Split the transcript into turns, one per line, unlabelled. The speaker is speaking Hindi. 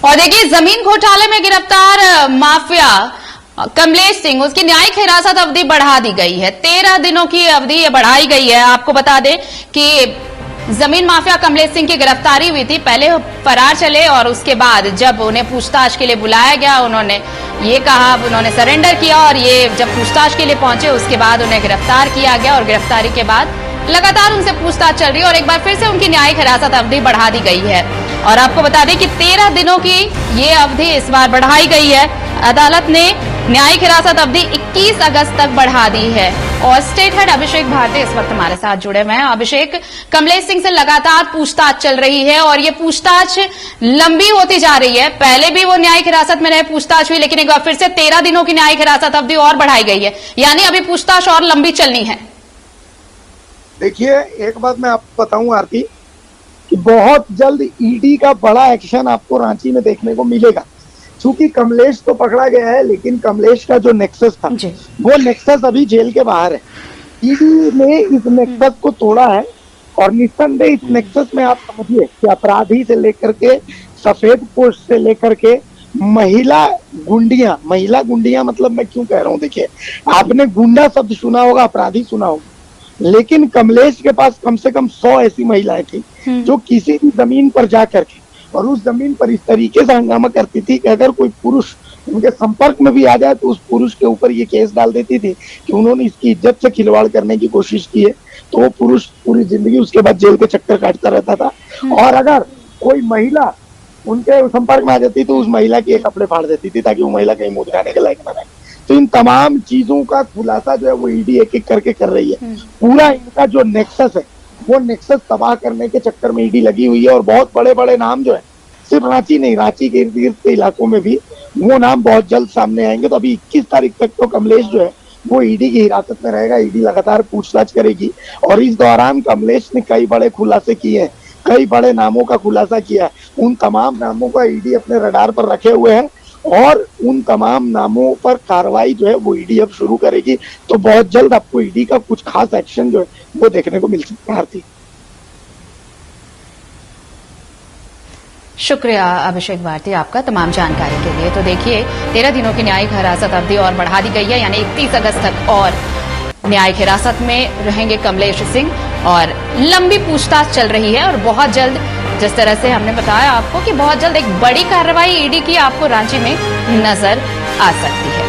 और देखिए, जमीन घोटाले में गिरफ्तार माफिया कमलेश सिंह, उसकी न्यायिक हिरासत अवधि बढ़ा दी गई है। 13 दिनों की अवधि ये बढ़ाई गई है। आपको बता दें कि जमीन माफिया कमलेश सिंह की गिरफ्तारी हुई थी। पहले फरार चले और उसके बाद जब उन्हें पूछताछ के लिए बुलाया गया, उन्होंने ये कहा, उन्होंने सरेंडर किया और ये जब पूछताछ के लिए पहुंचे उसके बाद उन्हें गिरफ्तार किया गया और गिरफ्तारी के बाद लगातार उनसे पूछताछ चल रही है और एक बार फिर से उनकी न्यायिक हिरासत अवधि बढ़ा दी गई है। और आपको बता दें कि 13 दिनों की ये अवधि इस बार बढ़ाई गई है। अदालत ने न्यायिक हिरासत अवधि 21 अगस्त तक बढ़ा दी है। और स्टेट हेड अभिषेक भारती इस वक्त हमारे साथ जुड़े हुए हैं। अभिषेक, कमलेश सिंह से लगातार पूछताछ चल रही है और ये पूछताछ लंबी होती जा रही है। पहले भी वो न्यायिक हिरासत में रहे, पूछताछ हुई, लेकिन एक बार फिर से 13 दिनों की न्यायिक हिरासत अवधि और बढ़ाई गई है, यानी अभी पूछताछ और लंबी चलनी है।
देखिए, एक बात मैं आपको बताऊं आरती, कि बहुत जल्द ईडी का बड़ा एक्शन आपको रांची में देखने को मिलेगा। क्योंकि कमलेश तो पकड़ा गया है, लेकिन कमलेश का जो नेक्सस था वो नेक्सस अभी जेल के बाहर है। ईडी ने इस नेक्सस को तोड़ा है और निस्संदेह इस नेक्सस में आप समझिए कि अपराधी से लेकर के सफेद पोस्ट से लेकर के महिला गुंडियां मतलब मैं क्यों कह रहा हूँ, देखिए आपने गुंडा शब्द सुना होगा, अपराधी सुना होगा, लेकिन कमलेश के पास कम से कम 100 ऐसी महिलाएं थी जो किसी भी जमीन पर जाकर के और उस जमीन पर इस तरीके से हंगामा करती थी कि अगर कोई पुरुष उनके संपर्क में भी आ जाए तो उस पुरुष के ऊपर ये केस डाल देती थी कि उन्होंने इसकी इज्जत से खिलवाड़ करने की कोशिश की है। तो वो पुरुष पूरी जिंदगी उसके बाद जेल के चक्कर काटता रहता था। और अगर कोई महिला उनके संपर्क में आ जाती तो उस महिला के कपड़े फाड़ देती थी ताकि वो महिला कहीं मुंह दिखाने के लायक न रहे। तो इन तमाम चीजों का खुलासा जो है वो ईडी एक एक करके कर रही है। पूरा इनका जो नेक्सस है वो नेक्सस तबाह करने के चक्कर में ईडी लगी हुई है और बहुत बड़े बड़े नाम जो है, सिर्फ रांची नहीं, रांची के इर्द गिर्द के इलाकों में भी वो नाम बहुत जल्द सामने आएंगे। तो अभी 21 तारीख तक तो कमलेश जो है वो ईडी की हिरासत में रहेगा। ईडी लगातार पूछताछ करेगी और इस दौरान कमलेश ने कई बड़े खुलासे किए हैं, कई बड़े नामों का खुलासा किया है। उन तमाम नामों का ईडी अपने रडार पर रखे हुए हैं और उन तमाम नामों पर कार्रवाई जो है वो ईडी अब शुरू करेगी। तो बहुत जल्द आपको ईडी का कुछ खास एक्शन जो है वो देखने को मिल सकता है।
शुक्रिया अभिषेक भारती आपका तमाम जानकारी के लिए। तो देखिए, 13 दिनों की न्यायिक हिरासत अवधि और बढ़ा दी गई है, यानी 31 अगस्त तक और न्यायिक हिरासत में रहेंगे कमलेश सिंह और लंबी पूछताछ चल रही है। और बहुत जल्द, जिस तरह से हमने बताया आपको, कि बहुत जल्द एक बड़ी कार्रवाई ईडी की आपको रांची में नजर आ सकती है।